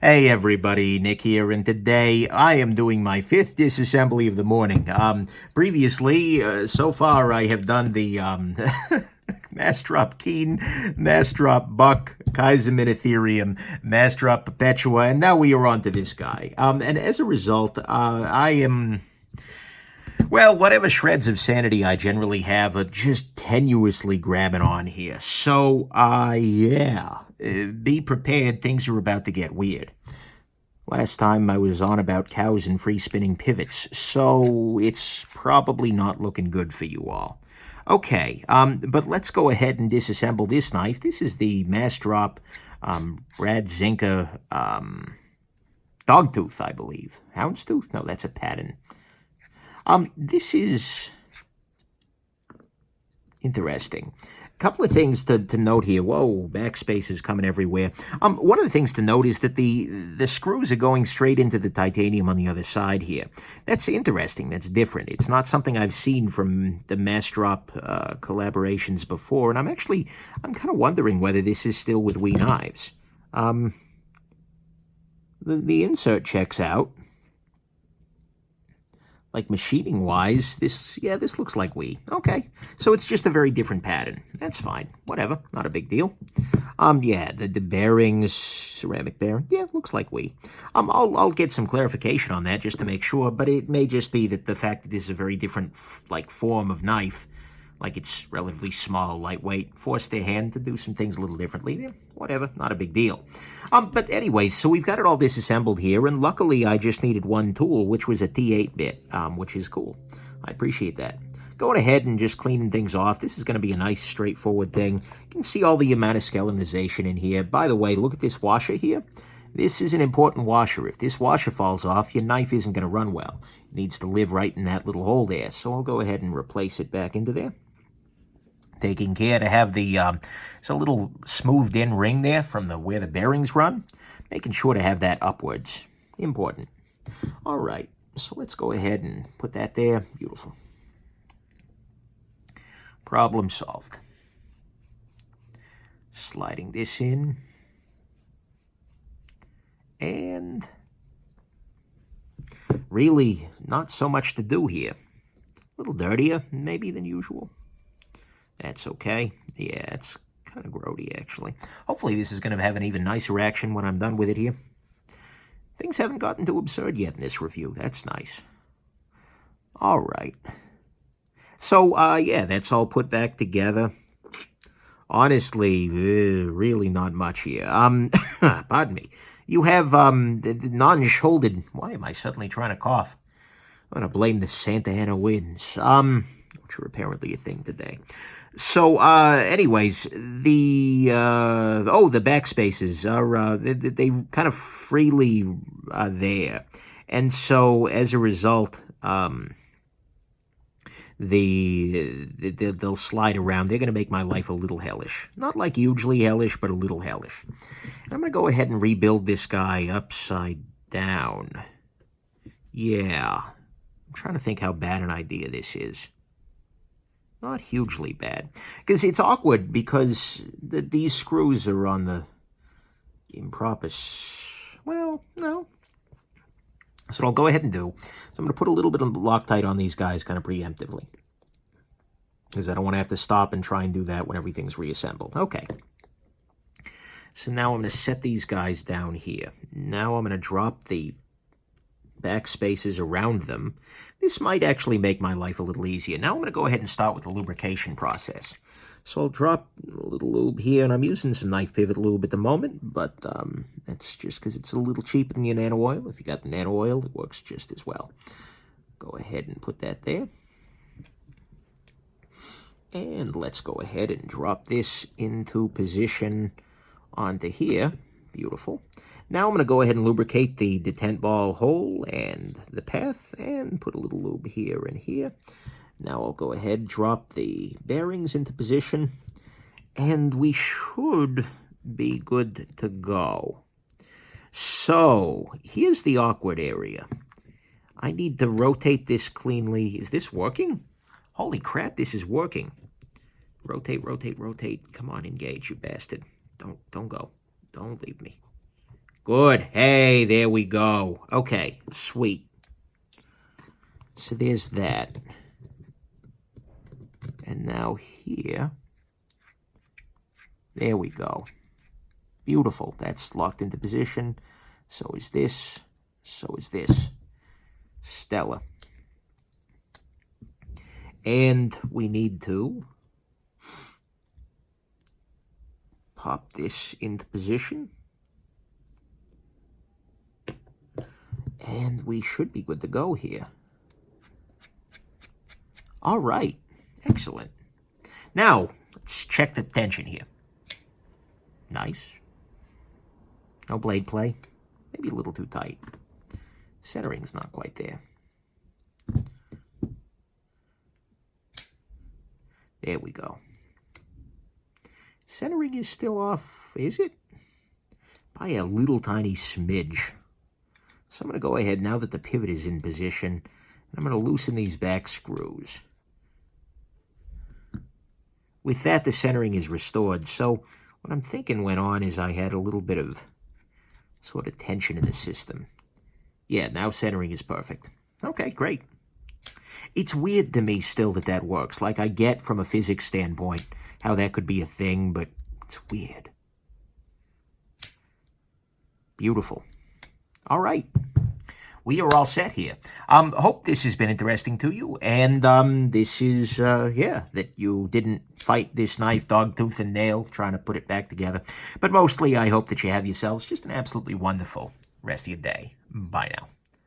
Hey everybody, Nick here, and today I am doing my 5th disassembly of the morning. Previously, so far I have done the Massdrop Keen, Massdrop Buck, Kaiserman Ethereum, Massdrop Perpetua, and now we are on to this guy. And as a result, I am... Well, whatever shreds of sanity I generally have are just tenuously grabbing on here. So, yeah, be prepared, things are about to get weird. Last time I was on about cows and free spinning pivots, so it's probably not looking good for you all. Okay, but let's go ahead and disassemble this knife. This is the Massdrop Brad Zinker Dogtooth, I believe. Houndstooth? No, that's a pattern. This is interesting. A couple of things to note here. Whoa, backspace is coming everywhere. One of the things to note is that the screws are going straight into the titanium on the other side here. That's interesting. That's different. It's not something I've seen from the Massdrop collaborations before, and I'm kind of wondering whether this is still with Wee Knives. The insert checks out. Like machining-wise, this looks like Wee. Okay, so it's just a very different pattern. That's fine. Whatever, not a big deal. Yeah, the bearings, ceramic bearing, yeah, looks like Wee. I'll get some clarification on that just to make sure, but it may just be that the fact that this is a very different, form of knife, like it's relatively small, lightweight, forced their hand to do some things a little differently. Yeah, whatever, not a big deal. But anyways, so we've got it all disassembled here, and luckily I just needed one tool, which was a T8 bit, which is cool. I appreciate that. Going ahead and just cleaning things off. This is going to be a nice, straightforward thing. You can see all the amount of skeletonization in here. By the way, look at this washer here. This is an important washer. If this washer falls off, your knife isn't going to run well. It needs to live right in that little hole there. So I'll go ahead and replace it back into there. Taking care to have there's a little smoothed in ring there from where the bearings run. Making sure to have that upwards. Important. All right, so let's go ahead and put that there. Beautiful. Problem solved. Sliding this in. And really not so much to do here. A little dirtier maybe than usual. That's okay. Yeah, it's kind of grody, actually. Hopefully this is going to have an even nicer action when I'm done with it here. Things haven't gotten too absurd yet in this review. That's nice. All right. So, yeah, that's all put back together. Honestly, really not much here. Pardon me. You have, the non-shouldered... Why am I suddenly trying to cough? I'm going to blame the Santa Ana winds. Which are apparently a thing today. So, anyways, the backspaces are, they kind of freely there. And so, as a result, they'll slide around. They're going to make my life a little hellish. Not like hugely hellish, but a little hellish. And I'm going to go ahead and rebuild this guy upside down. Yeah. I'm trying to think how bad an idea this is. Not hugely bad. Because it's awkward because these screws are on the improper... Well, no. So what I'll go ahead and do. So I'm going to put a little bit of Loctite on these guys kind of preemptively. Because I don't want to have to stop and try and do that when everything's reassembled. Okay. So now I'm going to set these guys down here. Now I'm going to drop the backspaces around them. This might actually make my life a little easier. Now I'm going to go ahead and start with the lubrication process. So I'll drop a little lube here, and I'm using some knife pivot lube at the moment, but that's just because it's a little cheaper than your nano oil. If you got the nano oil, it works just as well. Go ahead and put that there. And let's go ahead and drop this into position onto here. Beautiful. Now I'm going to go ahead and lubricate the detent ball hole and the path, and put a little lube here and here. Now I'll go ahead and drop the bearings into position, and we should be good to go. So, here's the awkward area. I need to rotate this cleanly. Is this working? Holy crap, this is working. Rotate, rotate, rotate. Come on, engage, you bastard. Don't go. Don't leave me. Good. Hey, there we go. Okay, sweet. So there's that. And now here. There we go. Beautiful. That's locked into position. So is this. So is this. Stellar. And we need to pop this into position. And we should be good to go here. All right. Excellent. Now, let's check the tension here. Nice. No blade play. Maybe a little too tight. Centering's not quite there. There we go. Centering is still off, is it? By a little tiny smidge. So I'm going to go ahead, now that the pivot is in position, and I'm going to loosen these back screws. With that, the centering is restored. So what I'm thinking went on is I had a little bit of sort of tension in the system. Yeah, now centering is perfect. Okay, great. It's weird to me still that that works. Like, I get from a physics standpoint how that could be a thing, but it's weird. Beautiful. All right. We are all set here. Hope this has been interesting to you. And this is, yeah, that you didn't fight this knife, dog, tooth, and nail, trying to put it back together. But mostly, I hope that you have yourselves just an absolutely wonderful rest of your day. Bye now.